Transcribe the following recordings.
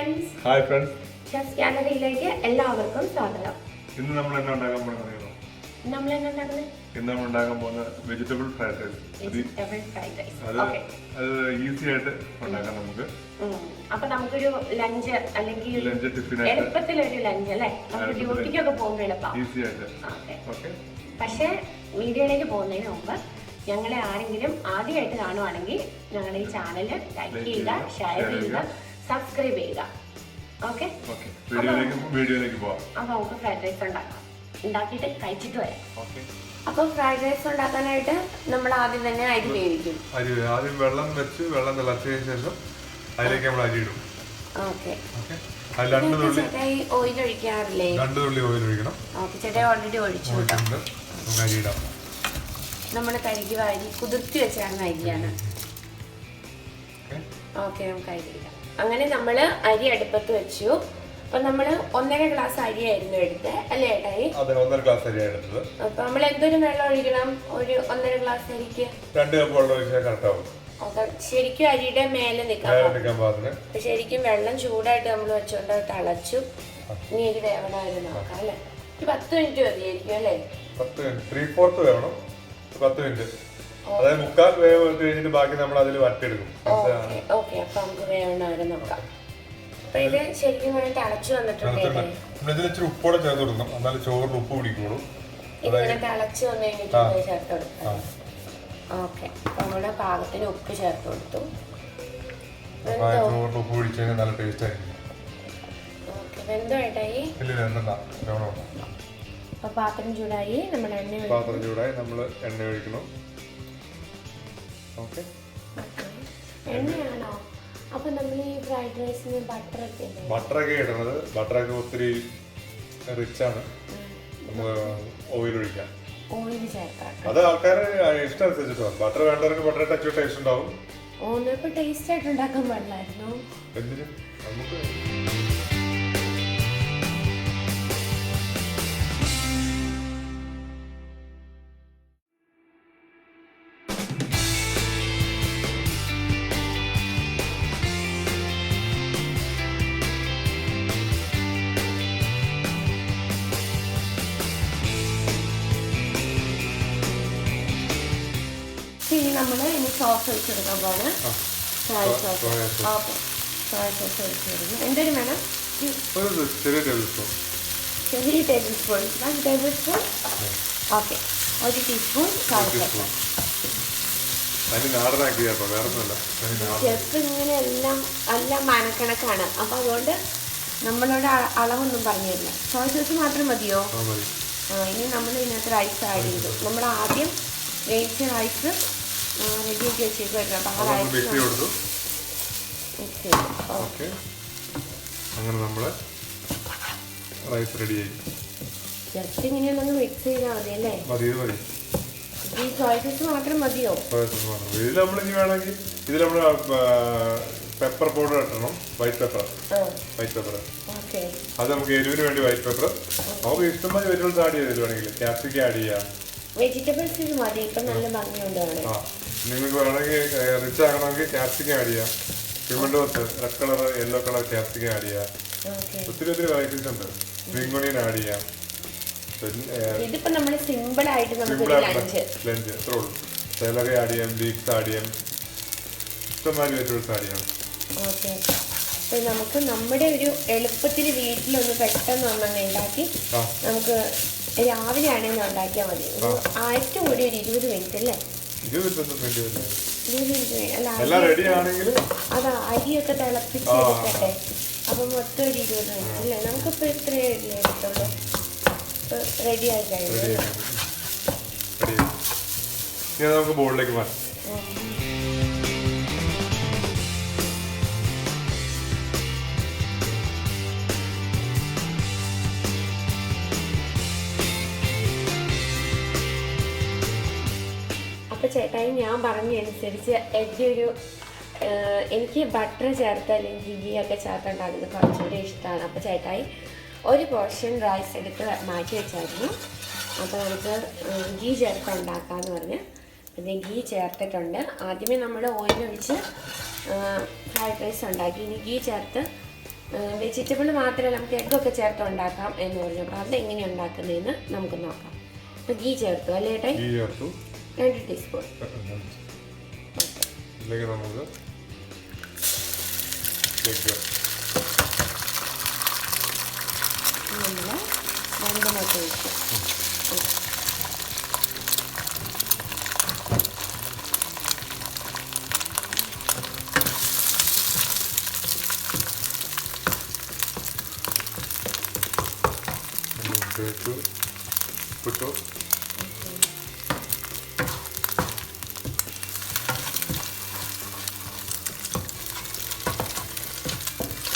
friends. Hi friends. Chef's Gallery-യിലേക്ക് എല്ലാവർക്കും സ്വാഗതം. ഇന്ന് നമ്മൾ എന്താ ഉണ്ടാക്കാൻ പോകുന്നത് അറിയാമോ? ഇന്ന് നമ്മൾ ഉണ്ടാക്കാൻ പോകുന്ന വെജിറ്റബിൾ ഫ്രൈഡ് റൈസ്. ഓക്കേ. അത് ഈസി ആയിട്ട് ഉണ്ടാക്കാം നമുക്ക്. അപ്പോൾ നമുക്കൊരു ലഞ്ച് അല്ലെങ്കിൽ ലഞ്ച് ടിഫിൻ എളുപ്പത്തിൽ ഒരു ലഞ്ച് അല്ലേ? നമുക്ക് ഡ്യൂട്ടിക്കൊക്കെ പോകുമ്പോൾ എളുപ്പമാണ്. ഈസി ആയിട്ട്. ഓക്കേ. പക്ഷേ വീഡിയോയിലേക്ക് പോകുന്നതിന് മുമ്പ് ഞങ്ങളെ ആരെങ്കിലും ആദ്യമായിട്ട് കാണുവാണെങ്കിൽ ഞങ്ങളുടെ ഈ ചാനൽ ലൈക്ക് ചെയ്യുക, ഷെയർ ചെയ്യുക, സബ്സ്ക്രൈബ് ചെയ്യുക. ഓക്കെ, വീഡിയോയിലേക്ക് പോവാം. അപ്പോൾ നമുക്ക് ഫ്രൈഡ് റൈസ് ഉണ്ടാക്കാം. ഉണ്ടാക്കിയിട്ട് കഴിച്ചിട്ട് വരാം. അപ്പോൾ ഫ്രൈഡ് റൈസ് ഉണ്ടാക്കാനായിട്ട് നമ്മൾ ആദ്യം തന്നെ അരി വേവിക്കും. ആദ്യം വെള്ളം വെച്ച് വെള്ളം തിളച്ചതിന് ശേഷം അതിലേക്ക് നമ്മൾ അരി ഇടും. ഓക്കെ. ചേട്ടായി ഓയിൽ ഒഴിക്കാറില്ലേ? 2 തുള്ളി ഓയിൽ ഒഴിക്കണം. ഓക്കെ, ചേട്ടായി ഓൾറെഡി ഒഴിച്ചു. അരി ഇടാം. നമ്മൾ കഴുകി വാരി കുതിർത്തി വെച്ചാണ് അരിയാണ്. ഓക്കെ, നമുക്ക് അരി ഇടാം. അങ്ങനെ നമ്മൾ അരി അടുപ്പത്ത് വെച്ചു. അപ്പൊ നമ്മള് 1.5 ഗ്ലാസ് അരിയായിരുന്നു എടുത്തത് അല്ലേ ഏട്ടായി? അതെ, 1.5 ഗ്ലാസ് അരിയാണ് എടുത്തത്. അപ്പൊ നമ്മൾ എന്തൊരു വെള്ളം ഒഴിക്കണം? ഒരു 1.5 ഗ്ലാസ് അരിക്ക് 2 കപ്പ് വെള്ളം ഒഴിച്ചാൽ കറക്റ്റ് ആവും. ശരിക്കും അരിയുടെ മേലെ നിൽക്കാൻ പാടില്ല. ശരിക്കും വെള്ളം ചൂടായിട്ട് നമ്മൾ വെച്ചോണ്ട് തിളച്ചു. ഇനി ഒരു വേവണമായിരുന്നു നോക്കാം അല്ലേ? 10 മിനിറ്റ് മതിയായിരിക്കും അല്ലേ? 3/4 വേവണം. 10 മിനിറ്റ്, അതായത് 3/4 വേവ് കഴിഞ്ഞിട്ട് ബാക്കി നമ്മൾ അതിൽ വട്ടിയെടുക്കും. ഓക്കെ, അപ്പൊ നമുക്ക് വേവണമായിരുന്നു നോക്കാം. അപ്പൊ ഇത് ശരിക്കും തിളച്ചു വന്നിട്ടുണ്ട്. ഇതിൽ ഇച്ചിരി ഉപ്പോടെ ചേർത്ത് കൊടുക്കണം, എന്നാലും ചോറിന് ഉപ്പ് പിടിക്കുള്ളൂ. ഇതിങ്ങനെ തിളച്ചു വന്നു കഴിഞ്ഞിട്ട് ചേർത്ത് കൊടുക്കാം. ഓക്കെ, നമ്മുടെ പാകത്തിന് ഉപ്പ് ചേർത്ത് കൊടുത്തു. ചോറിന് ഉപ്പ് പിടിച്ചു കഴിഞ്ഞാൽ നല്ല ടേസ്റ്റ് ആയിരിക്കും. ഓക്കെ, വെന്തോ ഏട്ടായി? അപ്പൊ പാത്രം ചൂടായി, നമ്മൾ നമ്മൾ എണ്ണ ഒഴിക്കണം. ഓക്കെ, എണ്ണയാണോ? അപ്പൊ നമ്മൾ ഈ ഫ്രൈഡ് റൈസിന് ബട്ടറൊക്കെ ഇടുന്നത്. ബട്ടറൊക്കെ ഒത്തിരി റിച്ച് ആണ്. നമ്മൾ ഓയിൽ ഒഴിക്കാം. ഓയിൽ ചേർക്കാം. അത് ആൾക്കാരെ ഇഷ്ടം അനുസരിച്ചിട്ടാണ്. ബട്ടർ വേണ്ടവർക്ക് ബട്ടർ ടച്ച് ടേസ്റ്റ് ഉണ്ടാവും. ഓന്നിപ്പോ ടേസ്റ്റ് ആയിട്ട് ഉണ്ടാക്കാൻ പാടില്ലായിരുന്നു. എന്തിനും നമുക്ക് ഇനി സോസ് ഒഴിച്ചെടുക്കാൻ പോണ്. സോയ സോസ് ഒഴിച്ചെടുക്കുന്നു. എന്തൊരു വേണം? ചെറിയ tablespoon. 1 tablespoon. Okay, 1 teaspoon soya sauce. ചെറുപ്പം ഇങ്ങനെ എല്ലാം മനക്കണക്കാണ്. അപ്പൊ അതുകൊണ്ട് നമ്മളോട് അളവൊന്നും പറഞ്ഞില്ല. സോയ സോസ് മാത്രം മതിയോ? ഇനി നമ്മൾ ഇതിനകത്ത് റൈസ് ആഡ് ചെയ്തു. നമ്മൾ ആദ്യം വേവിച്ച റൈസ് റെഡിയാക്കി വെച്ചേക്കുമായിരുന്നു. അപ്പൊ ആ റൈസ് അങ്ങനെ നമ്മള് റൈസ് റെഡിയായി. ജസ്റ്റ് ഇങ്ങനെയൊന്നും മിക്സ് ചെയ്താൽ മതി അല്ലേ? ഈ സോയ സോസ് മാത്രം മതിയോ? ഇതിൽ നമ്മൾ ഇനി വേണമെങ്കിൽ ഇതിൽ നമ്മൾ പെപ്പർ പൗഡർ ഇട്ടണം. White pepper. അത് നമുക്ക് എരിവിന് വേണ്ടി വൈറ്റ് പെപ്പർ. നമുക്ക് ഇഷ്ടംപോലെ വെജിറ്റബിൾസ് ആഡ് ചെയ്ത് വേണമെങ്കിൽ ക്യാപ്സിക്കം ആഡ് ചെയ്യാം. വെജിറ്റബിൾസ് മതി. ഇപ്പൊ നല്ല ഭംഗിയുണ്ട്. നിങ്ങൾക്ക് വേണമെങ്കിൽ റിച്ച് ആകണമെങ്കിൽ ക്യാപ്സിക്കം ആഡ് ചെയ്യാം. Pimentos, red colour, yellow colour capsicum add ചെയ്യാം. ഒത്തിരി വെറൈറ്റീസ് ഉണ്ട്. സ്പ്രിംഗ് ഓണിയൻ ആഡ് ചെയ്യാം. ഇതിപ്പോ നമ്മള് സിമ്പിൾ ആയിട്ട് ലഞ്ച് അത്രേ ഉള്ളൂ. സെലറി ആഡ് ചെയ്യാം, ലീക്സ് ആഡ് ചെയ്യാം, ഇഷ്ടംമാതിരി വെജിറ്റബിൾസ് ആഡ് ചെയ്യാം. ഓക്കെ, അപ്പൊ നമുക്ക് നമ്മുടെ ഒരു എളുപ്പത്തിൽ വീട്ടിലൊന്ന് പെട്ടെന്ന് ഒന്നും ഉണ്ടാക്കി നമുക്ക് രാവിലെ ആണെങ്കിൽ ഉണ്ടാക്കിയാൽ മതി. ഏറ്റവും കൂടി ഒരു 20 മിനിറ്റ് അല്ലേ? 20 മിനിറ്റ് അല്ല, അതാ അരിയൊക്കെ തിളപ്പിച്ചെടുക്കട്ടെ. അപ്പൊ മൊത്തം ഒരു 20 മിനിറ്റ് അല്ലേ? നമുക്കിപ്പോ ഇത്രയേ എടുത്തുള്ളൂ. റെഡി ആയി കഴിഞ്ഞു. നമുക്ക് ബോളിലേക്ക് മാറ്റാം. അപ്പോൾ ചേട്ടായി ഞാൻ പറഞ്ഞതനുസരിച്ച് എനിക്ക് ബട്ടർ ചേർത്ത് അല്ലെങ്കിൽ ഗീ ഒക്കെ ചേർത്തുണ്ടാക്കുന്നത് കുറച്ചുകൂടി ഇഷ്ടമാണ്. അപ്പോൾ ചേട്ടായി ഒരു പോർഷൻ റൈസ് എടുത്ത് മാറ്റി വെച്ചായിരുന്നു. അപ്പോൾ നമുക്ക് ഗീ ചേർത്ത് ഉണ്ടാക്കാമെന്ന് പറഞ്ഞ് ഇത് ഗീ ചേർത്തിട്ടുണ്ട്. ആദ്യമേ നമ്മൾ ഓയിൽ ഒഴിച്ച് ഫ്രൈഡ് റൈസ് ഉണ്ടാക്കി. ഇനി ഗീ ചേർത്ത് വെജിറ്റബിൾ മാത്രമല്ല നമുക്ക് എഗ്ഗൊക്കെ ചേർത്ത് ഉണ്ടാക്കാം എന്ന് പറഞ്ഞു. അപ്പോൾ അതെങ്ങനെയാണ് ഉണ്ടാക്കുന്നതെന്ന് നമുക്ക് നോക്കാം. അപ്പോൾ ഗീ ചേർത്തു അല്ലേ ഏട്ടാ? 2 ടീസ്പൂൺ. നമുക്ക് നമ്മൾ 2 മുട്ട ഒഴിച്ചു. പുട്ടു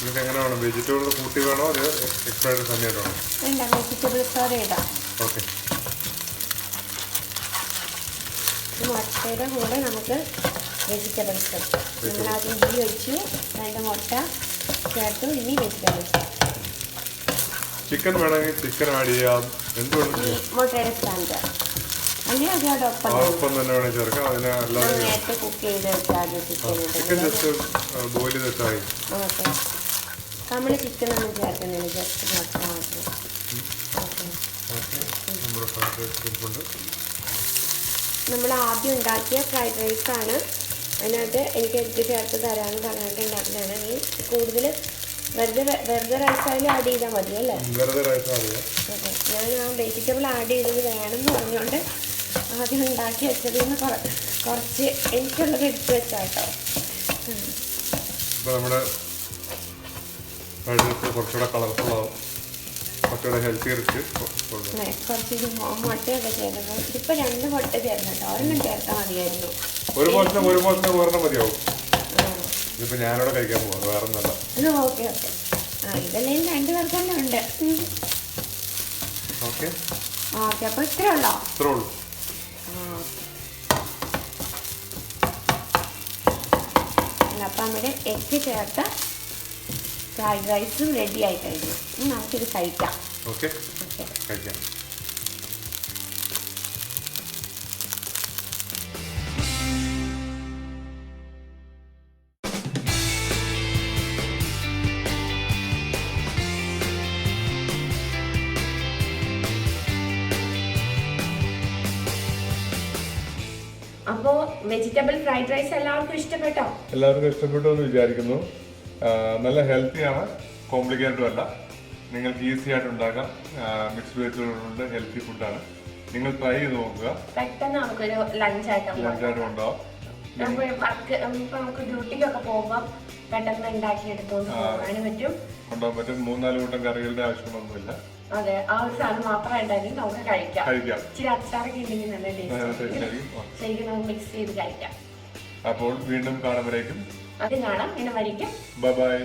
നിങ്ങൾക്ക് എങ്ങനെ വേണം? വെജിറ്റബിൾ കൂട്ടി വേണോ അത് എക്സ്ട്രായിട്ട് സമയമായിട്ട് വേണോ? വേണ്ട, വെജിറ്റബിൾ സോഡ ഇടാം. ഓക്കെ. മുട്ടയുടെ കൂടെ നമുക്ക് വെജിറ്റബിൾസ് നമ്മളാദ്യം ഗീ ഒഴിച്ചു, 2 മുട്ട ചേർത്തു, ഇനി വെജിറ്റബിൾസ്. ചിക്കൻ വേണമെങ്കിൽ ചിക്കൻ ആഡ് ചെയ്യാം. എന്തുകൊണ്ട് മുട്ടയുടെ സ്റ്റാൻഡ് അല്ലെങ്കിൽ അതോടൊപ്പം തന്നെ വേണമെങ്കിൽ ചേർക്കാം. അതിനെ അല്ലാതെ നേരത്തെ കുക്ക് ചെയ്ത് വെച്ചാൽ ചിക്കൻ ജസ്റ്റ് ബോയിൽ ചെയ്ത് വെച്ചാൽ ഓക്കെ. നമ്മൾ ചിക്കൻ ഒന്നും ചേർക്കുന്നില്ല, ജസ്റ്റ് മുട്ട മാത്രം. നമ്മൾ ആദ്യം ഉണ്ടാക്കിയ ഫ്രൈഡ് റൈസാണ്. അതിനകത്ത് എനിക്ക് എഗ്ഗ് ചേർത്ത് തരാമെന്ന് പറഞ്ഞിട്ട് ഉണ്ടാക്കുന്നതാണ്. നീ കൂടുതൽ വെറുതെ റൈസായാലും ആഡ് ചെയ്താൽ മതി അല്ലേ? ഓക്കെ. ഞാൻ ആ വെജിറ്റബിൾ ആഡ് ചെയ്തത് വേണമെന്ന് പറഞ്ഞുകൊണ്ട് ആദ്യം ഉണ്ടാക്കി വെച്ചതിൽ നിന്ന് കുറച്ച് എനിക്കുള്ളത് എടുത്ത് വെച്ചാട്ടോ. നമ്മുടെ കുറച്ചുകൂടെ കളർഫുൾ ആവും, കുറച്ചുകൂടെ ഹെൽത്തി റിച്ച്. കുറച്ച് മുട്ടയൊക്കെ ചേർക്കണം. ഇതിപ്പോൾ 2 മുട്ട ചേർക്കണം കേട്ടോ, ഒരെണ്ണം ചേർത്താൽ മതിയായിരുന്നു. ഒരു പോർഷൻ ഒരെണ്ണം മതിയാവും. ഇതിപ്പോൾ ഞാനിവിടെ കഴിക്കാൻ പോവാം, വേറെ ഒന്നല്ല. Okay okay. ഇതെല്ലാം 2 പേർക്ക് തന്നെ ഉണ്ട്. Okay okay. അപ്പോൾ ഇത്രേ ഉള്ളൂ. അപ്പം നമ്മുടെ എഗ്ഗ് ചേർത്ത ഫ്രൈഡ് റൈസും റെഡി ആയി കഴിഞ്ഞു. നമുക്കിത് കഴിക്കാം. ഓക്കെ, കഴിക്കാം. അപ്പോൾ വെജിറ്റബിൾ ഫ്രൈഡ് റൈസ് എല്ലാവർക്കും ഇഷ്ടപ്പെട്ടോ? എല്ലാവർക്കും ഇഷ്ടപ്പെട്ടു എന്ന് വിചാരിക്കുന്നു. നല്ല ഹെൽത്തിയാണ്, കോംപ്ലിക്കേറ്റഡും അല്ല. നിങ്ങൾക്ക് ഈസി ആയിട്ട് ഉണ്ടാക്കാം. മിക്സ്ഡ് വെജിറ്റബിളുണ്ട്, ഹെൽത്തി ഫുഡാണ്. നിങ്ങൾ ട്രൈ ചെയ്ത് നോക്കുക. പെട്ടെന്ന് നമുക്കൊരു ലഞ്ചായിട്ട് ഉണ്ടാവും. നമുക്ക് ഡ്യൂട്ടിക്കൊക്കെ പോകുമ്പോൾ പെട്ടെന്ന് ഉണ്ടാക്കിയെടുത്തോണ്ട് പോകാനും പറ്റും, കൊണ്ടുപോകാൻ പറ്റും. 3-4 കൂട്ടം കറികളുടെ ആവശ്യമൊന്നുമില്ല. അതെ, ആ ഒരു സാധനം മാത്രമായിട്ടായിരിക്കും നമുക്ക് കഴിക്കാം. ഇച്ചിരി അച്ചാറൊക്കെ ഉണ്ടെങ്കിൽ നല്ല ടേസ്റ്റ് ശരിക്കും നമുക്ക് മിക്സ് ചെയ്ത് കഴിക്കാം. അപ്പോൾ വീണ്ടും കാണുമ്പോഴേക്കും അത് കാണാം. പിന്നെ വരിക്കും. ബൈ.